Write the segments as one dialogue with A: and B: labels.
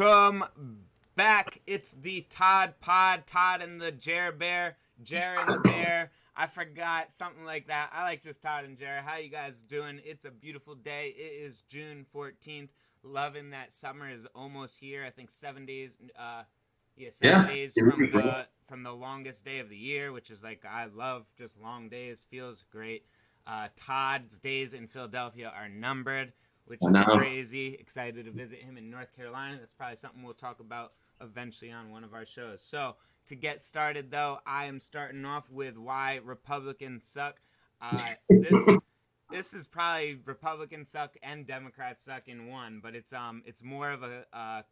A: Welcome back. It's the Todd Pod, Todd and the Jer Bear, Jer and the Bear. I forgot, something like that. I like just Todd and Jer. How you guys doing? It's a beautiful day. It is June 14th. Loving that summer is almost here. I think 7 days. 7 days from the longest day of the year, which is like, I love just long days. Feels great. Todd's days in Philadelphia are numbered, which is crazy. Excited to visit him in North Carolina. That's probably something we'll talk about eventually on one of our shows. So to get started, though, I am starting off with why Republicans suck. This is probably Republicans suck and Democrats suck in one, but it's more of a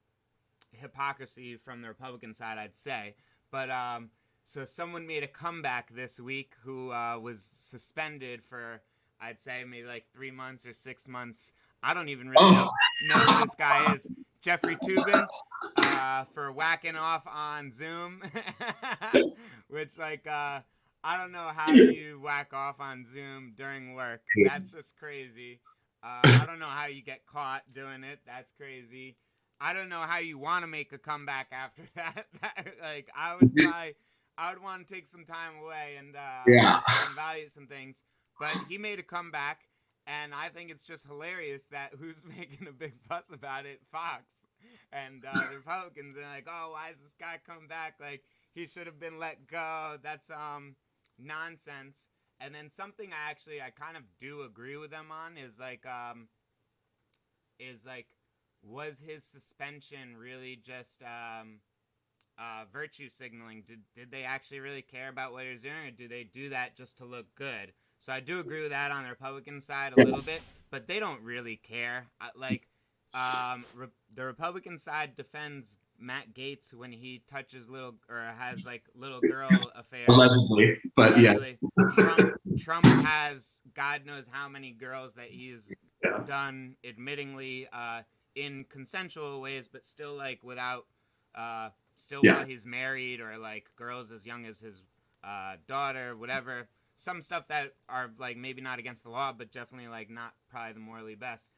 A: hypocrisy from the Republican side, I'd say. But so someone made a comeback this week who was suspended for, I'd say, maybe like 3 months or 6 months. I don't even really know who this guy is. Jeffrey Toobin, for whacking off on Zoom, which, like, I don't know how you whack off on Zoom during work. That's just crazy. I don't know how you get caught doing it. That's crazy. I don't know how you want to make a comeback after that. Like, I would want to take some time away and evaluate some things. But he made a comeback. And I think it's just hilarious that who's making a big fuss about it? Fox. And the Republicans are like, oh, why is this guy coming back? Like, he should have been let go. That's nonsense. And then something I kind of do agree with them on is was his suspension really just virtue signaling? Did they actually really care about what he was doing, or do they do that just to look good? So I do agree with that on the Republican side a little bit, but they don't really care. The Republican side defends Matt Gaetz when he touches has like little girl affairs.
B: Allegedly, but yeah.
A: Trump has God knows how many girls that he's done, admittingly in consensual ways, but still like without, while he's married, or like girls as young as his daughter, whatever. Some stuff that are like maybe not against the law, but definitely like not probably the morally best.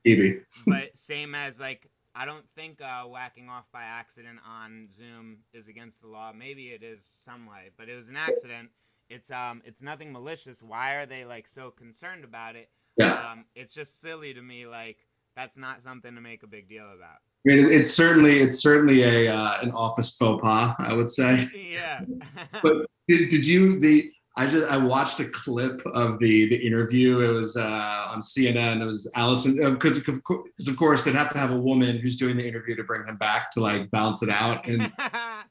B: Evie.
A: But same as like, I don't think whacking off by accident on Zoom is against the law. Maybe it is some way, but it was an accident. It's nothing malicious. Why are they like so concerned about it?
B: Yeah.
A: It's just silly to me. Like, that's not something to make a big deal about.
B: I mean, it's certainly an office faux pas, I would say.
A: Yeah.
B: But did you I watched a clip of the interview. It was on CNN. It was Allison, because of course they'd have to have a woman who's doing the interview to bring him back to like balance it out. And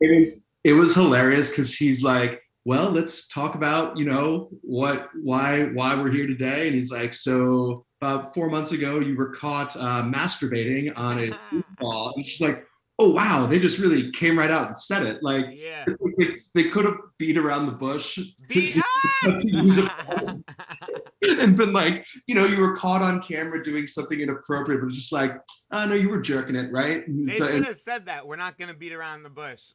B: it was hilarious because he's like, well, let's talk about why we're here today. And he's like, so about 4 months ago you were caught masturbating on a ball. And she's like, oh wow, they just really came right out and said it. Like,
A: yeah.
B: they could have beat around the bush to use it and been like, you were caught on camera doing something inappropriate, but it's just like, no, you were jerking it, right?
A: They should have said that. We're not going to beat around the bush.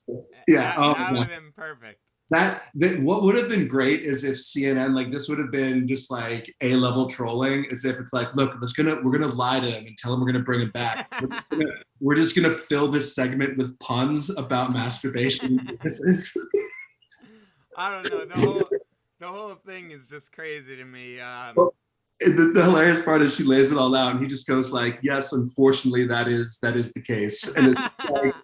B: Yeah.
A: That would have been perfect.
B: That what would have been great is if CNN, like, this would have been just like A-level trolling, as if it's like, look, we're gonna lie to him and tell him we're gonna bring him back. We're just gonna fill this segment with puns about masturbation.
A: I don't know. The whole thing is just crazy to me.
B: The hilarious part is she lays it all out, and he just goes like, yes, unfortunately, that is the case. And it's like,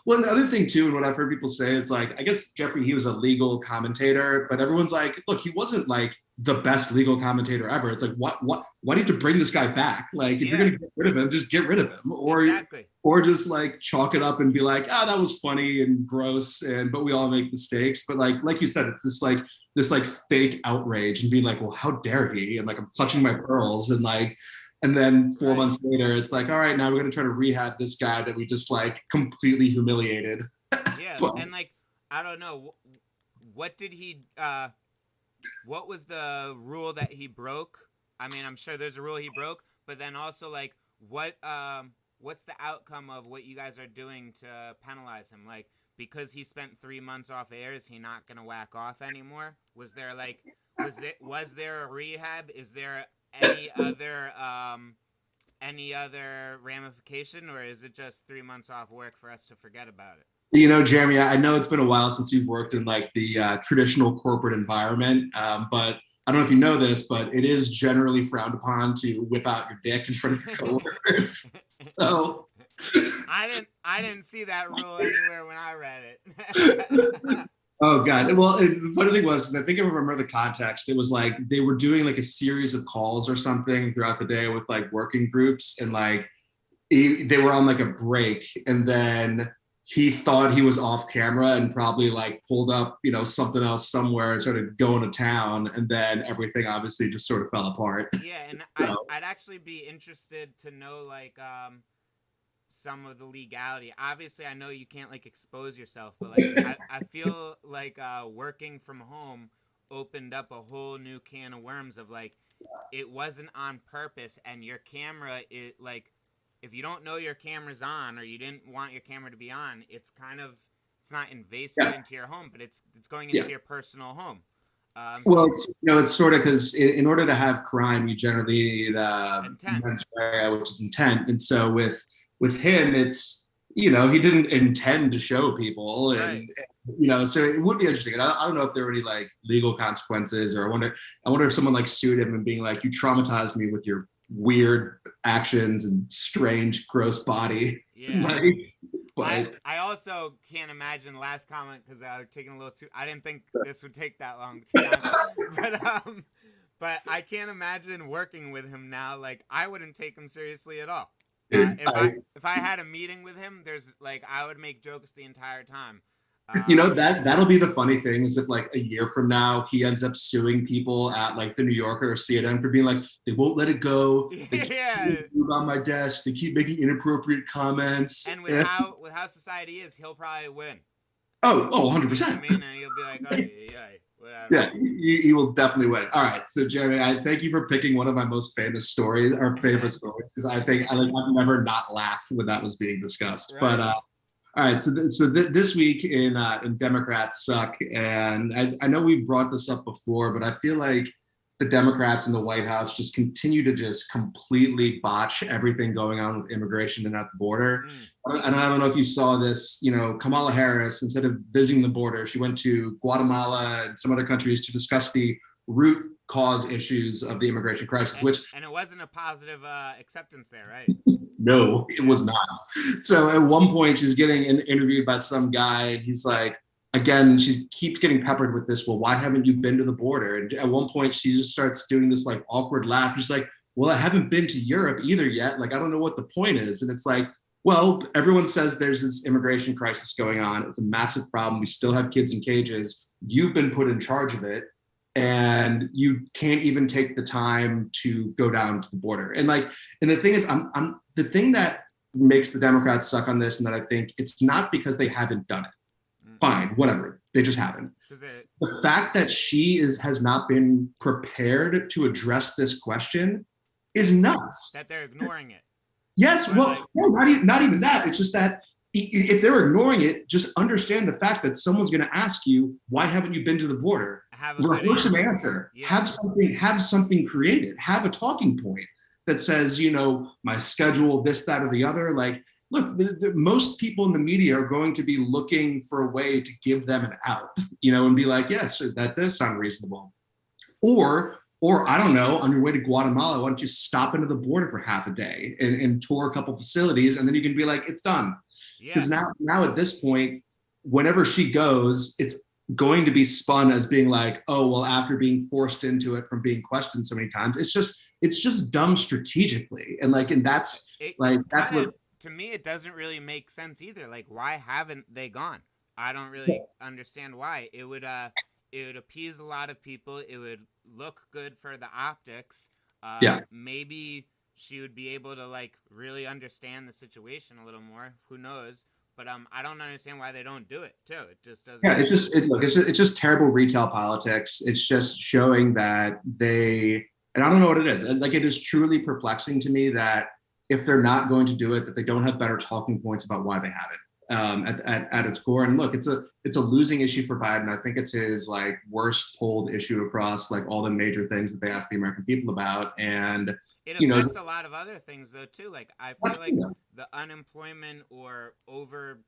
B: well, the other thing too, and what I've heard people say, it's like, I guess Jeffrey, he was a legal commentator, but everyone's like, look, he wasn't like the best legal commentator ever. It's like, why do you have to bring this guy back? Like, if you're going to get rid of him, just get rid of him, or just like chalk it up and be like, that was funny and gross, but we all make mistakes. But like you said, it's this fake outrage and being like, well, how dare he? And like, I'm clutching my pearls, and then 4 months later, it's like, all right, now we're going to try to rehab this guy that we just like completely humiliated.
A: Yeah. And like, I don't know. What did he, what was the rule that he broke? I mean, I'm sure there's a rule he broke, but then also like, what's the outcome of what you guys are doing to penalize him? Like, because he spent 3 months off air, is he not going to whack off anymore? Was there a rehab? Is there any other any other ramification, or is it just 3 months off work for us to forget about it?
B: You know, Jeremy, I know it's been a while since you've worked in like the traditional corporate environment, but I don't know if you know this, but it is generally frowned upon to whip out your dick in front of your coworkers. So
A: I didn't see that rule anywhere when I read it.
B: oh god. Well, the funny thing was, because I think I remember the context. It was like they were doing like a series of calls or something throughout the day with like working groups, and like they were on like a break, and then he thought he was off camera and probably like pulled up, you know, something else somewhere and started going to town, and then everything obviously just sort of fell apart.
A: Yeah, and
B: So,
A: I'd actually be interested to know like some of the legality. Obviously, I know you can't like expose yourself, but like I feel like working from home opened up a whole new can of worms of like it wasn't on purpose, and your camera it like if you don't know your camera's on or you didn't want your camera to be on, it's kind of it's not invasive into your home, but it's going into your personal home.
B: well, it's, you know, it's sort of because in order to have crime, you generally need
A: intent.
B: mens rea, which is intent. And so with him, it's, you know, he didn't intend to show people, and you know, so it would be interesting. And I don't know if there were any like legal consequences, or I wonder if someone like sued him and being like, you traumatized me with your weird actions and strange, gross body.
A: Yeah.
B: Like, but
A: I also can't imagine last comment because I was taking a little too. I didn't think this would take that long, to be honest. But I can't imagine working with him now. Like I wouldn't take him seriously at all.
B: dude,
A: If I had a meeting with him, there's like I would make jokes the entire time.
B: you know, that'll be the funny thing is if like a year from now he ends up suing people at like the New Yorker or CNN for being like, they won't let it go. They keep food on my desk. They keep making inappropriate comments.
A: And with how society is, he'll probably win.
B: Oh, 100%.
A: You know what I mean, and you'll be like, oh yeah, whatever.
B: Yeah, he will definitely win. All right, so Jeremy, I thank you for picking one of my most famous stories or favorite stories, because I think I've never not laughed when that was being discussed.
A: Right.
B: But all right, so this week in Democrats Suck, and I know we brought this up before, but I feel like the Democrats in the White House just continue to just completely botch everything going on with immigration and at the border. And I don't know if you saw this, you know, Kamala Harris, instead of visiting the border, she went to Guatemala and some other countries to discuss the root cause issues of the immigration crisis,
A: and it wasn't a positive acceptance there, right?
B: No, it was not. So at one point she's getting interviewed by some guy, and he's like, again, she keeps getting peppered with this, well, why haven't you been to the border? And at one point she just starts doing this like awkward laugh. She's like, well, I haven't been to Europe either yet. Like, I don't know what the point is. And it's like, well, everyone says there's this immigration crisis going on. It's a massive problem. We still have kids in cages. You've been put in charge of it, and you can't even take the time to go down to the border. And like, and the thing is, I'm the thing that makes the Democrats suck on this, and that I think it's not because they haven't done it. Fine, whatever. They just haven't. The fact that she has not been prepared to address this question is nuts.
A: That they're ignoring it.
B: Yes, well, like, no, not even that. It's just that if they're ignoring it, just understand the fact that someone's going to ask you, why haven't you been to the border? Rehearse an answer. Yeah. Have something created. Have a talking point that says, you know, my schedule, this, that, or the other. Like, look, most people in the media are going to be looking for a way to give them an out, you know, and be like, yes, that does sound reasonable. Or I don't know, on your way to Guatemala, why don't you stop into the border for half a day and tour a couple facilities, and then you can be like, it's done. Because now at this point, whenever she goes, it's going to be spun as being like, oh, well, after being forced into it from being questioned so many times, it's just dumb strategically. And that's what.
A: To me, it doesn't really make sense either. Like, why haven't they gone? I don't really understand why. It would appease a lot of people. It would look good for the optics. Maybe she would be able to like really understand the situation a little more. Who knows? But I don't understand why they don't do it too. It just doesn't.
B: Yeah, it's just terrible retail politics. It's just showing that and I don't know what it is. Like, it is truly perplexing to me that if they're not going to do it, that they don't have better talking points about why they haven't at its core. And look, it's a losing issue for Biden. I think it's his like worst polled issue across like all the major things that they ask the American people about. And
A: It
B: you know,
A: affects a lot of other things though too. Like I feel like the unemployment or over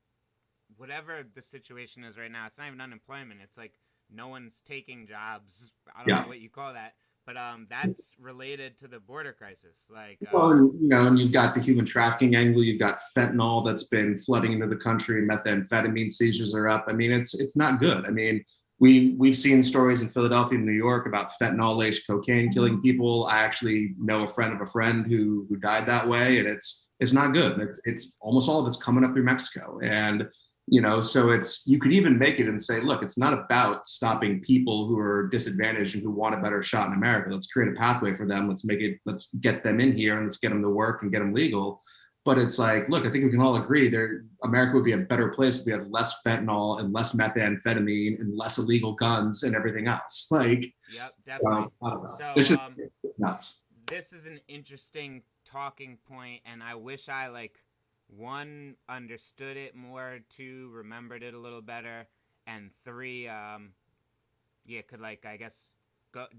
A: whatever the situation is right now, it's not even unemployment. It's like no one's taking jobs. I don't
B: yeah.
A: know what you call that, but that's related to the border crisis. Like
B: Well, and, you know, and you've got the human trafficking angle. You've got fentanyl that's been flooding into the country. Methamphetamine seizures are up. I mean, it's not good. I mean, we've seen stories in Philadelphia and New York about fentanyl laced cocaine killing people. I actually know a friend of a friend who died that way, and it's not good. It's almost all of it's coming up through Mexico, and you know, so it's, you could even make it and say, look, it's not about stopping people who are disadvantaged and who want a better shot in America. Let's create a pathway for them. Let's get them in here and let's get them to work and get them legal. But it's like, look, I think we can all agree there, America would be a better place if we had less fentanyl and less methamphetamine and less illegal guns and everything else. Like,
A: yep, definitely.
B: I don't know.
A: So
B: It's just nuts.
A: this is an interesting talking point, and I wish I like one understood it more, two remembered it a little better, and three yeah, could like I guess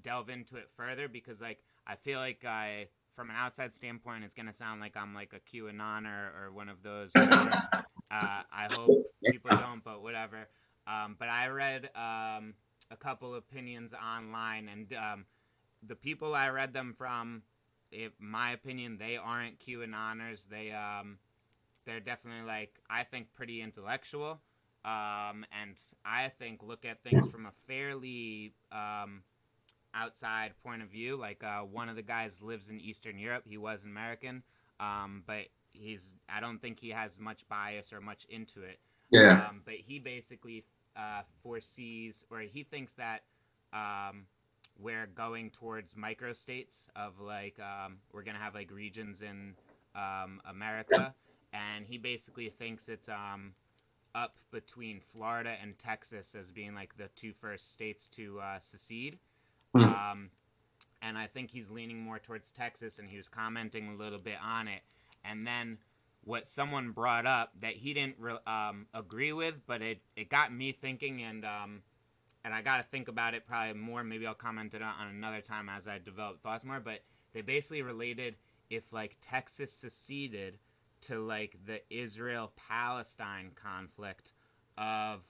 A: delve into it further, because like I feel like I from an outside standpoint it's gonna sound like I'm like a QAnon or one of those, whatever. I hope people don't, but whatever. But I read a couple opinions online, and the people I read them from, in my opinion, they aren't QAnoners. They're definitely, like, I think pretty intellectual, and I think look at things from a fairly outside point of view. Like one of the guys lives in Eastern Europe. He was American, but I don't think he has much bias or much into it.
B: Yeah.
A: But he basically foresees, or he thinks that we're going towards microstates of like we're gonna have like regions in America, and he basically thinks it's up between Florida and Texas as being like the two first states to secede. And I think he's leaning more towards Texas, and he was commenting a little bit on it. And then what someone brought up that he didn't agree with, but it got me thinking, and I got to think about it probably more. Maybe I'll comment it on another time as I develop thoughts more. But they basically related if like Texas seceded to like the Israel-Palestine conflict of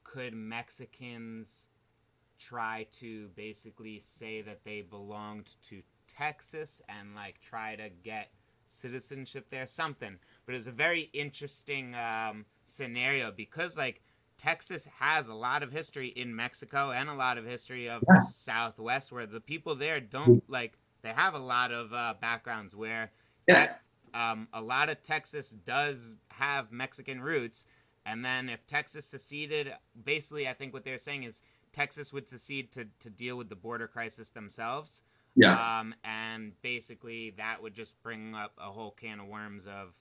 A: could Mexicans try to basically say that they belonged to Texas and like try to get citizenship there, something. But it was a very interesting scenario, because like Texas has a lot of history in Mexico and a lot of history of the Southwest, where the people there don't like, they have a lot of backgrounds where a lot of Texas does have Mexican roots. And then if Texas seceded, basically I think what they're saying is Texas would secede to deal with the border crisis themselves. And basically that would just bring up a whole can of worms of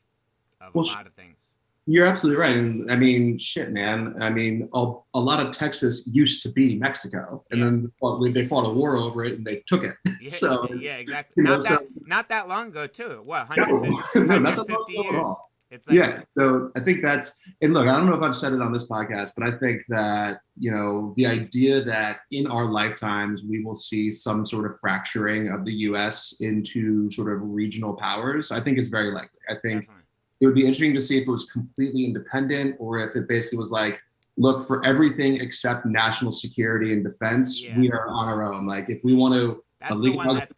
A: a lot of things.
B: You're absolutely right. And I mean, shit, man. I mean, a lot of Texas used to be Mexico, and then they fought a war over it and they took it.
A: Yeah,
B: so
A: yeah, exactly. Not that long ago, too. What, 150 years? It's like,
B: yeah. So I think that's, and look, I don't know if I've said it on this podcast, but I think that, you know, the idea that in our lifetimes we will see some sort of fracturing of the U.S. into sort of regional powers, I think is very likely. I think definitely. It would be interesting to see if it was completely independent, or if it basically was like, look, for everything except national security and defense, we are on our own. Like if we want to legalize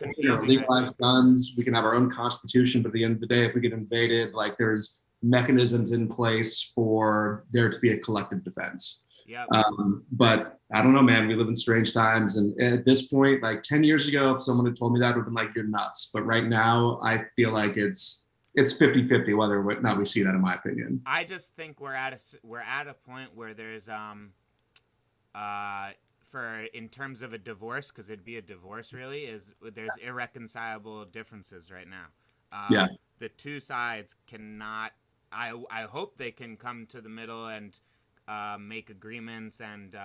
B: guns, we can have our own constitution, but at the end of the day, if we get invaded, like there's mechanisms in place for there to be a collective defense. But I don't know, man, we live in strange times. And at this point, like 10 years ago, if someone had told me that, I would have been like, you're nuts. But right now, I feel like it's 50-50 whether or not we see that, in my opinion.
A: I just think we're at a point where there's for in terms of a divorce, because it'd be a divorce really, is there's irreconcilable differences right now. The two sides cannot, I hope they can come to the middle and make agreements and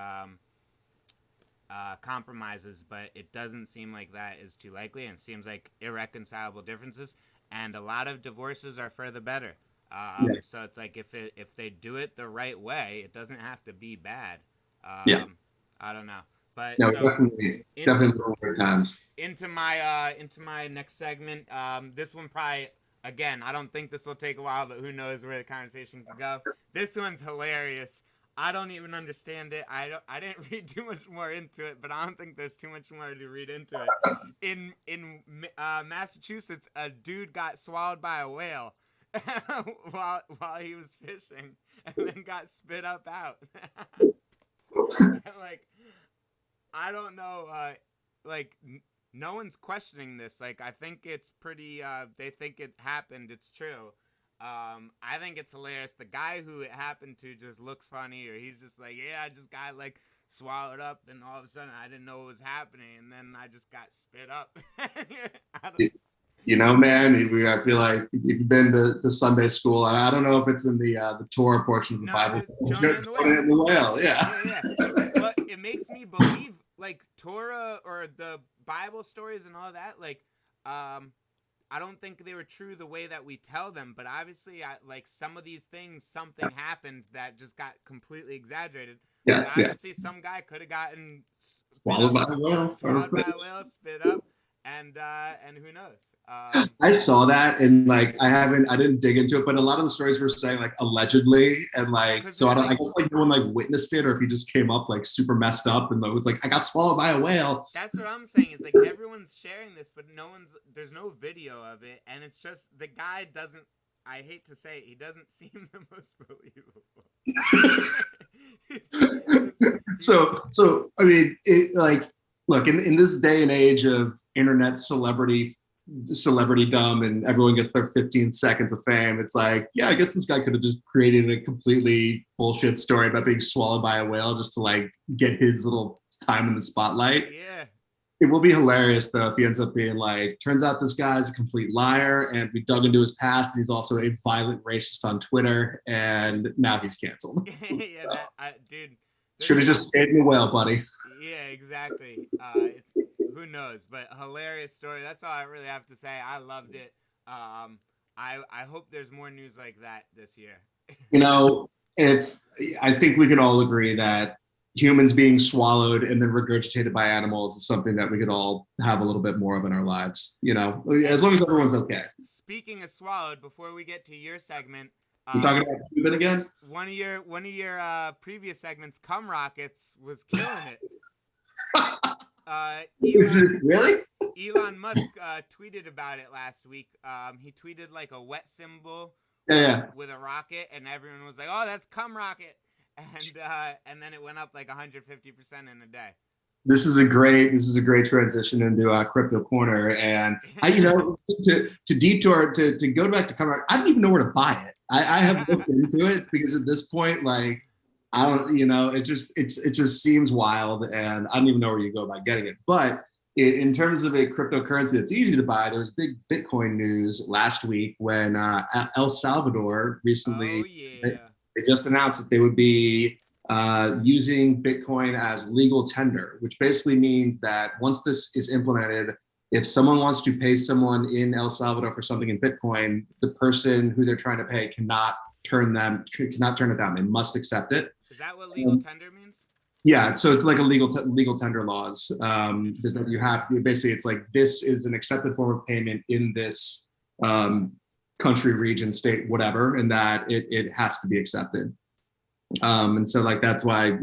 A: compromises, but it doesn't seem like that is too likely, and it seems like irreconcilable differences, and a lot of divorces are for the better. So it's like if they do it the right way, it doesn't have to be bad. I don't know. But
B: No,
A: so
B: definitely weird times.
A: into my next segment. This one probably, again, I don't think this will take a while, but who knows where the conversation could go. This one's hilarious. I don't even understand it. I didn't read too much more into it, but I don't think there's too much more to read into it. In Massachusetts, a dude got swallowed by a whale while he was fishing, and then got spit up out. Like, I don't know. Like, no one's questioning this. Like, I think it's pretty. They think it happened. It's true. I think it's hilarious. The guy who it happened to just looks funny, or he's just like, yeah, I just got like swallowed up, and all of a sudden I didn't know what was happening, and then I just got spit up.
B: You know, man, I feel like if you've been to Sunday school, and I don't know if it's in the Torah portion of the Bible.
A: Jonah
B: and the whale, yeah.
A: But it makes me believe, like, Torah or the Bible stories and all that, like, I don't think they were true the way that we tell them, but obviously, like, some of these things, something happened that just got completely exaggerated.
B: Yeah,
A: obviously, some guy could have gotten
B: swallowed by a whale,
A: spit up, and who knows?
B: I saw that, and like I didn't dig into it, but a lot of the stories were saying like allegedly, and like so I guess like no one like witnessed it, or if he just came up like super messed up and it was like I got swallowed by a whale.
A: That's what I'm saying. It's like everyone's sharing this, but there's no video of it, and it's just the guy doesn't. I hate to say it, he doesn't seem the most believable.
B: So I mean, it like look in this day and age of internet celebrity dumb and everyone gets their 15 seconds of fame, it's like, yeah, I guess this guy could have just created a completely bullshit story about being swallowed by a whale just to like get his little time in the spotlight.
A: Yeah.
B: It will be hilarious though if he ends up being like, turns out this guy's a complete liar and we dug into his past and he's also a violent racist on Twitter and now he's canceled.
A: Yeah, dude.
B: Should have just stayed in the whale, buddy.
A: Yeah, exactly. It's who knows, but hilarious story. That's all I really have to say. I loved it. I hope there's more news like that this year.
B: You know, if I think we can all agree that humans being swallowed and then regurgitated by animals is something that we could all have a little bit more of in our lives. You know, as long as everyone's okay.
A: Speaking of swallowed, before we get to your segment,
B: we're talking about Cuban again.
A: One of your previous segments, Cum Rockets, was killing it.
B: Really?
A: Elon Musk tweeted about it last week. He tweeted like a wet symbol with a rocket, and everyone was like, "Oh, that's Cum Rocket," and then it went up like 150% in a day.
B: This is a great transition into Crypto Corner, and to detour to go back to Cum Rocket. I don't even know where to buy it. I have looked into it because at this point, like, I don't, it just seems wild, and I don't even know where you go about getting it. But in terms of a cryptocurrency that's easy to buy, there was big Bitcoin news last week when El Salvador recently they just announced that they would be using Bitcoin as legal tender, which basically means that once this is implemented, if someone wants to pay someone in El Salvador for something in Bitcoin, the person who they're trying to pay cannot turn it down. They must accept it.
A: Is that what legal tender means?
B: Yeah, so it's like a legal tender laws that you have. Basically, it's like this is an accepted form of payment in this country, region, state, whatever, and that it has to be accepted. And so like that's why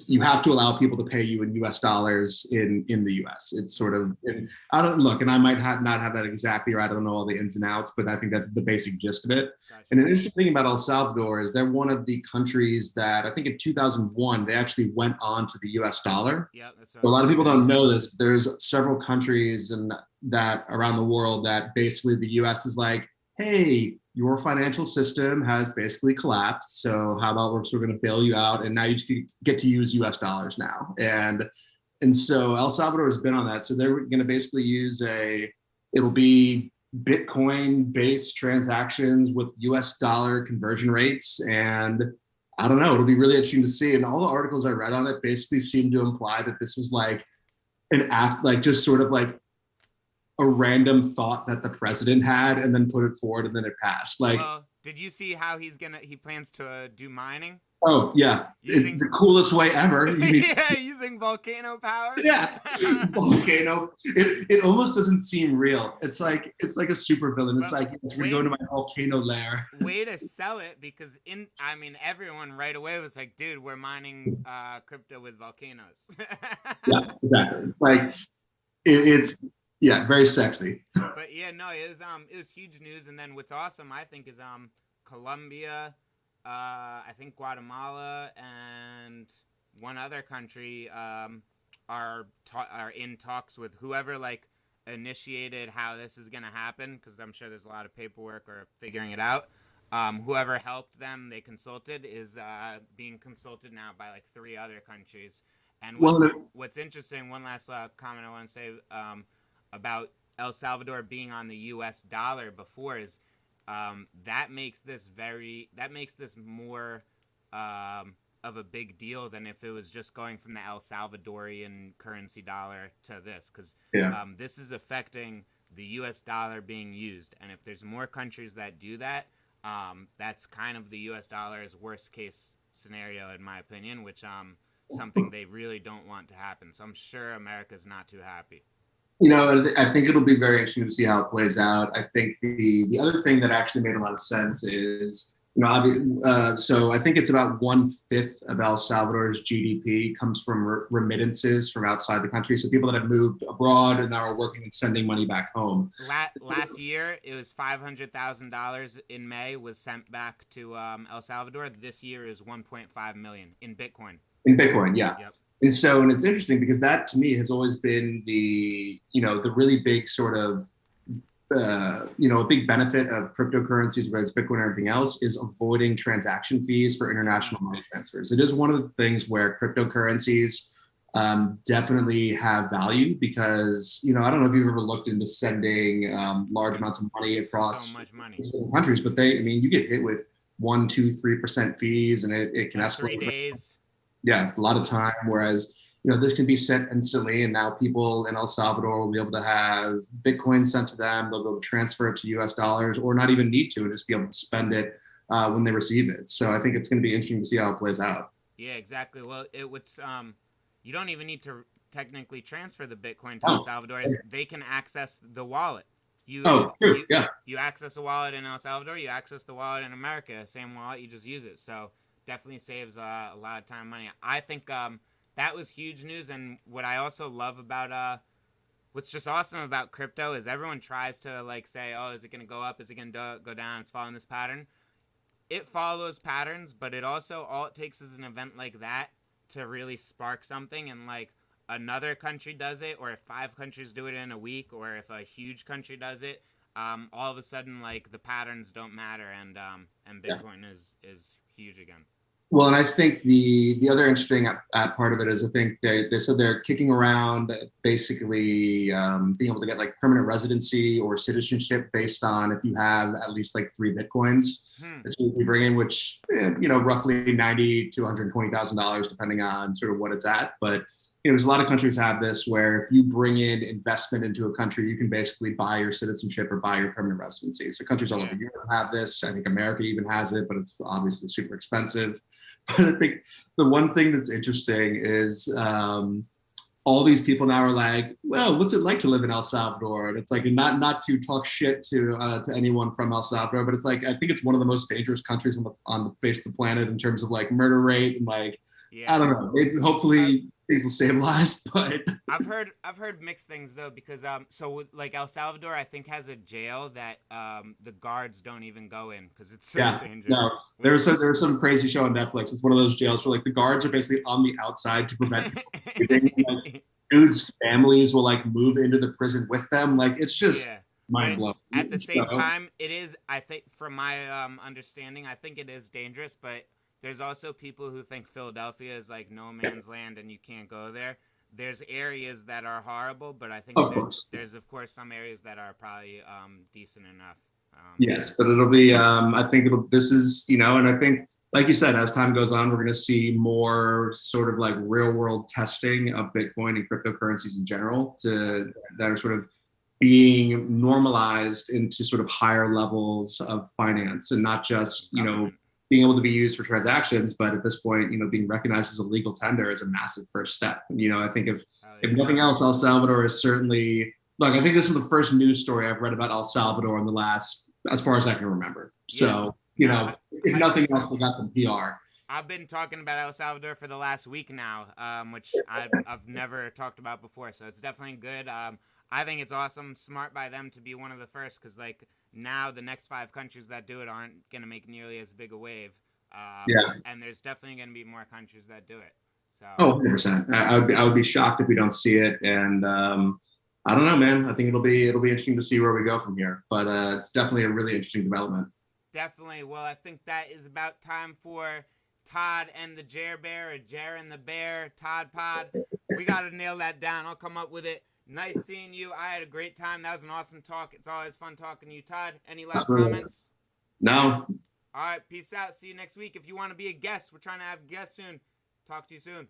B: you have to allow people to pay you in US dollars in the US. It's sort of, and I might not have that exactly right. I don't know all the ins and outs, but I think that's the basic gist of it. Gotcha. And an interesting thing about El Salvador is they're one of the countries that I think in 2001, they actually went on to the US dollar.
A: Yeah, that's right.
B: So a lot of people don't know this. There's several countries that around the world that basically the US is like, hey, your financial system has basically collapsed. So how about we're going to bail you out, and now you get to use US dollars now. And so El Salvador has been on that. So they're going to basically use it'll be Bitcoin-based transactions with US dollar conversion rates. And I don't know, it'll be really interesting to see. And all the articles I read on it basically seem to imply that this was like just sort of like a random thought that the president had and then put it forward and then it passed. Like,
A: well, did you see how he plans to do mining?
B: Oh yeah,
A: Using
B: the coolest way ever. You mean
A: yeah, using volcano power.
B: yeah, volcano. It almost doesn't seem real. It's like a super villain. It's
A: But
B: like yes, we're
A: way
B: going to my volcano lair.
A: way to sell it because I mean everyone right away was like, dude, we're mining crypto with volcanoes.
B: Yeah, exactly. Like it's yeah, very sexy.
A: But yeah, no, it was huge news. And then what's awesome, I think, is Colombia, I think Guatemala, and one other country are in talks with whoever like initiated how this is gonna happen, because I'm sure there's a lot of paperwork or figuring it out. Whoever helped them, they consulted, is being consulted now by like 3 other countries. And
B: Well,
A: what's interesting, one last comment I want to say about El Salvador being on the U.S. dollar before is that makes this more of a big deal than if it was just going from the El Salvadorian currency dollar to this, because
B: yeah.
A: this is affecting the U.S. dollar being used, and if there's more countries that do that, that's kind of the U.S. dollar's worst case scenario, in my opinion, which something they really don't want to happen. So I'm sure America's not too happy.
B: I think it'll be very interesting to see how it plays out. I think the other thing that actually made a lot of sense is, so I think it's about 1/5 of El Salvador's GDP comes from remittances from outside the country. So people that have moved abroad and now are working and sending money back home.
A: Last year, it was $500,000 in May was sent back to El Salvador. This year is 1.5 million in Bitcoin.
B: In Bitcoin, yeah.
A: Yep.
B: And it's interesting because that to me has always been the really big sort of, a big benefit of cryptocurrencies, whether it's Bitcoin or anything else, is avoiding transaction fees for international money transfers. It is one of the things where cryptocurrencies definitely have value because, I don't know if you've ever looked into sending large amounts of money across
A: so much money.
B: countries, but you get hit with 1%, 2%, 3% fees, and it can escalate.
A: 3 days.
B: Yeah, a lot of time. Whereas, this can be sent instantly, and now people in El Salvador will be able to have Bitcoin sent to them. They'll be able to transfer it to US dollars, or not even need to, and just be able to spend it when they receive it. So I think it's going to be interesting to see how it plays out.
A: Yeah, exactly. Well, it would. You don't even need to technically transfer the Bitcoin to El Salvador. They can access the wallet. You access a wallet in El Salvador. You access the wallet in America. Same wallet. You just use it. So definitely saves a lot of time and money. I think that was huge news. And what I also love about what's just awesome about crypto is everyone tries to like say, oh, is it going to go up? Is it going to go down? It's following this pattern. It follows patterns, but it also, all it takes is an event like that to really spark something. And like another country does it, or if 5 countries do it in a week, or if a huge country does it, all of a sudden like the patterns don't matter, and Bitcoin is huge again.
B: Well, and I think the other interesting part of it is I think they said they're kicking around basically being able to get like permanent residency or citizenship based on if you have at least like 3 Bitcoins that you bring in, which, roughly $90,000 to $120,000 depending on sort of what it's at. But, there's a lot of countries have this where if you bring in investment into a country, you can basically buy your citizenship or buy your permanent residency. So countries all over Europe have this. I think America even has it, but it's obviously super expensive. But I think the one thing that's interesting is all these people now are like, well, what's it like to live in El Salvador? And it's like, not to talk shit to anyone from El Salvador, but it's like, I think it's one of the most dangerous countries on the face of the planet in terms of like murder rate and like, I don't know. Hopefully things will stabilize, but
A: I've heard mixed things though, because so like El Salvador I think has a jail that the guards don't even go in because it's so dangerous.
B: No, there was some crazy show on Netflix. It's one of those jails where like the guards are basically on the outside to prevent like, dudes' families will like move into the prison with them. Like it's just mind blowing.
A: At the same time, it is, I think, from my understanding, I think it is dangerous, but there's also people who think Philadelphia is like no man's land and you can't go there. There's areas that are horrible, but I think there's of course some areas that are probably decent enough.
B: Yes, but it'll be, I think this is, and I think, like you said, as time goes on, we're going to see more sort of like real world testing of Bitcoin and cryptocurrencies in general that are sort of being normalized into sort of higher levels of finance and not just, being able to be used for transactions, but at this point, being recognized as a legal tender is a massive first step. And, I think if nothing else, El Salvador is certainly, look, I think this is the first news story I've read about El Salvador in the last, as far as I can remember. So, if nothing else, they got some PR.
A: I've been talking about El Salvador for the last week now, which I've never talked about before. So it's definitely good. I think it's awesome, smart by them to be one of the first, because like now the next 5 countries that do it aren't going to make nearly as big a wave. And there's definitely going to be more countries that do it. So.
B: Oh, 100%. I would be shocked if we don't see it. And I don't know, man. I think it'll be interesting to see where we go from here. But it's definitely a really interesting development.
A: Definitely. Well, I think that is about time for Todd and the Jer Bear, or Jer and the Bear, Todd Pod. We got to nail that down. I'll come up with it. Nice seeing you. I had a great time. That was an awesome talk. It's always fun talking to you, Todd. Any last comments?
B: No.
A: All right. Peace out. See you next week. If you want to be a guest, we're trying to have guests soon. Talk to you soon.